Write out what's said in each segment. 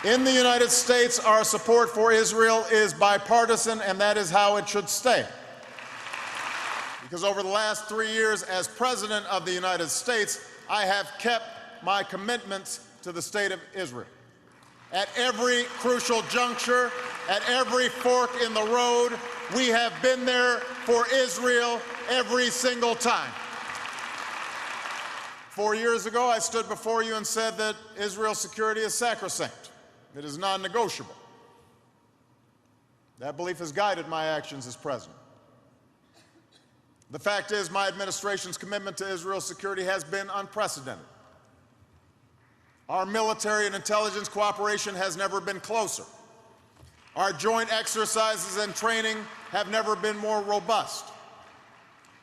In the United States, our support for Israel is bipartisan, and that is how it should stay. Because over the last 3 years as President of the United States, I have kept my commitments to the State of Israel. At every crucial juncture, at every fork in the road, we have been there for Israel every single time. 4 years ago, I stood before you and said that Israel's security is sacrosanct. It is non-negotiable. That belief has guided my actions as president. The fact is, my administration's commitment to Israel's security has been unprecedented. Our military and intelligence cooperation has never been closer. Our joint exercises and training have never been more robust.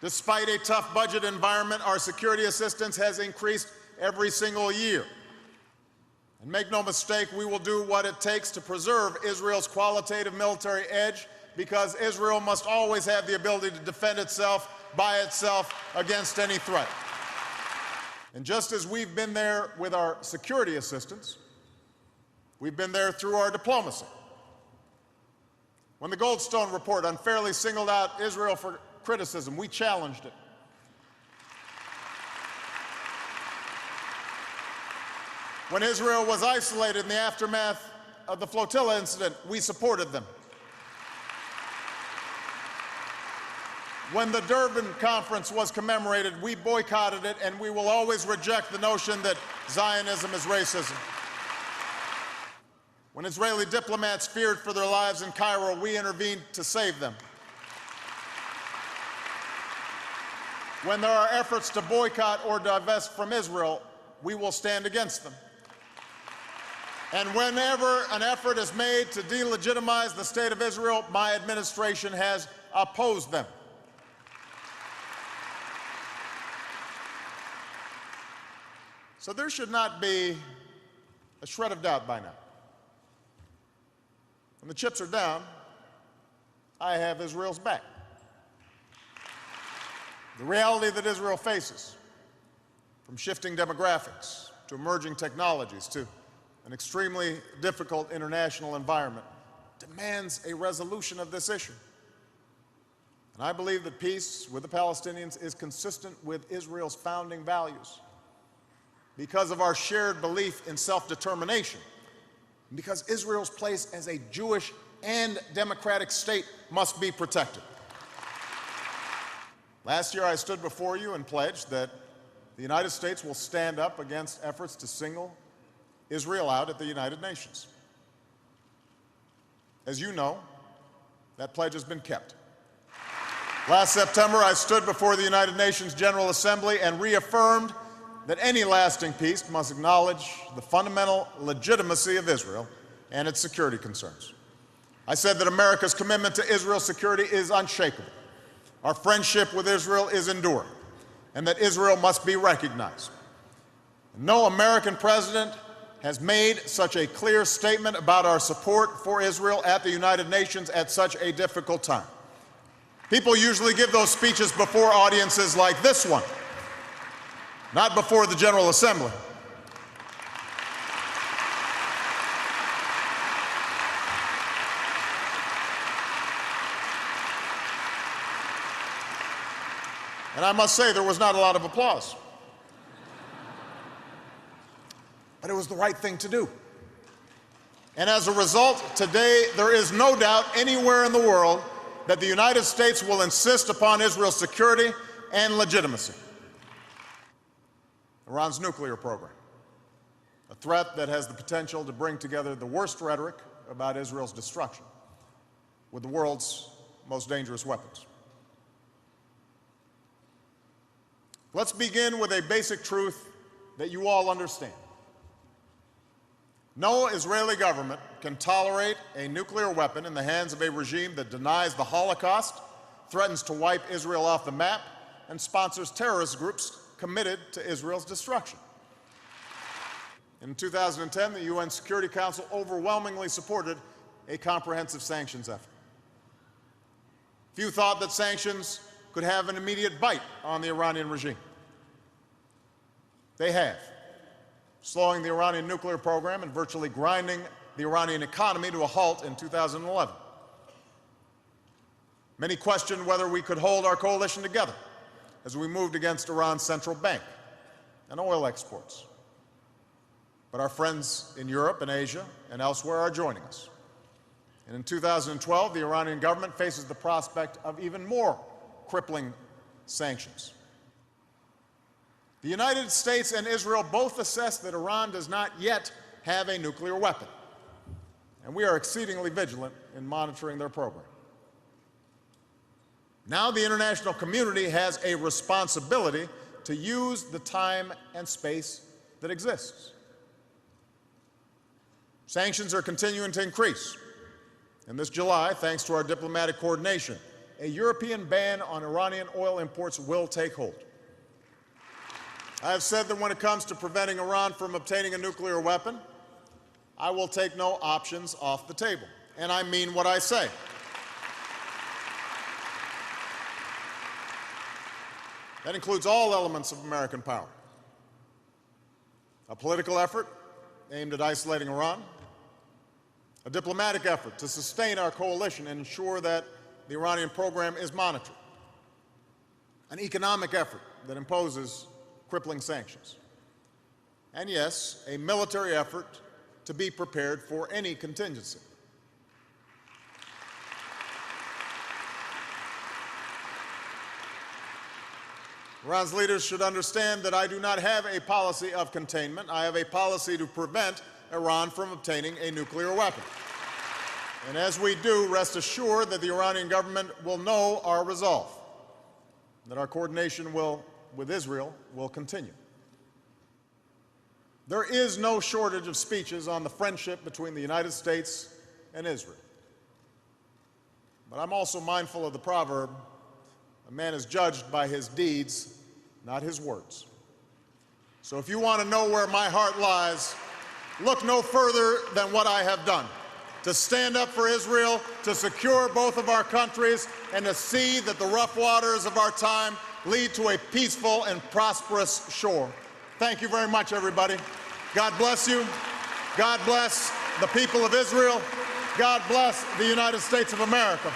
Despite a tough budget environment, our security assistance has increased every single year. And make no mistake, we will do what it takes to preserve Israel's qualitative military edge, because Israel must always have the ability to defend itself by itself against any threat. And just as we've been there with our security assistance, we've been there through our diplomacy. When the Goldstone report unfairly singled out Israel for criticism, we challenged it. When Israel was isolated in the aftermath of the flotilla incident, we supported them. When the Durban conference was commemorated, we boycotted it, and we will always reject the notion that Zionism is racism. When Israeli diplomats feared for their lives in Cairo, we intervened to save them. When there are efforts to boycott or divest from Israel, we will stand against them. And whenever an effort is made to delegitimize the State of Israel, my administration has opposed them. So there should not be a shred of doubt by now. When the chips are down, I have Israel's back. The reality that Israel faces, from shifting demographics to emerging technologies to an extremely difficult international environment, demands a resolution of this issue. And I believe that peace with the Palestinians is consistent with Israel's founding values because of our shared belief in self-determination, and because Israel's place as a Jewish and democratic state must be protected. Last year, I stood before you and pledged that the United States will stand up against efforts to single Israel out at the United Nations. As you know, that pledge has been kept. Last September, I stood before the United Nations General Assembly and reaffirmed that any lasting peace must acknowledge the fundamental legitimacy of Israel and its security concerns. I said that America's commitment to Israel's security is unshakable. Our friendship with Israel is enduring, and that Israel must be recognized. No American president has made such a clear statement about our support for Israel at the United Nations at such a difficult time. People usually give those speeches before audiences like this one, not before the General Assembly. And I must say, there was not a lot of applause. But it was the right thing to do. And as a result, today there is no doubt anywhere in the world that the United States will insist upon Israel's security and legitimacy. Iran's nuclear program, a threat that has the potential to bring together the worst rhetoric about Israel's destruction with the world's most dangerous weapons. Let's begin with a basic truth that you all understand. No Israeli government can tolerate a nuclear weapon in the hands of a regime that denies the Holocaust, threatens to wipe Israel off the map, and sponsors terrorist groups committed to Israel's destruction. In 2010, the UN Security Council overwhelmingly supported a comprehensive sanctions effort. Few thought that sanctions could have an immediate bite on the Iranian regime. They have, slowing the Iranian nuclear program and virtually grinding the Iranian economy to a halt in 2011. Many questioned whether we could hold our coalition together as we moved against Iran's central bank and oil exports. But our friends in Europe and Asia and elsewhere are joining us. And in 2012, the Iranian government faces the prospect of even more crippling sanctions. The United States and Israel both assess that Iran does not yet have a nuclear weapon, and we are exceedingly vigilant in monitoring their program. Now the international community has a responsibility to use the time and space that exists. Sanctions are continuing to increase. And this July, thanks to our diplomatic coordination, a European ban on Iranian oil imports will take hold. I have said that when it comes to preventing Iran from obtaining a nuclear weapon, I will take no options off the table. And I mean what I say. That includes all elements of American power. A political effort aimed at isolating Iran, a diplomatic effort to sustain our coalition and ensure that the Iranian program is monitored, an economic effort that imposes crippling sanctions, and yes, a military effort to be prepared for any contingency. Iran's leaders should understand that I do not have a policy of containment. I have a policy to prevent Iran from obtaining a nuclear weapon. And as we do, rest assured that the Iranian government will know our resolve, that our coordination with Israel will continue. There is no shortage of speeches on the friendship between the United States and Israel. But I'm also mindful of the proverb, a man is judged by his deeds, not his words. So if you want to know where my heart lies, look no further than what I have done, to stand up for Israel, to secure both of our countries, and to see that the rough waters of our time lead to a peaceful and prosperous shore. Thank you very much, everybody. God bless you. God bless the people of Israel. God bless the United States of America.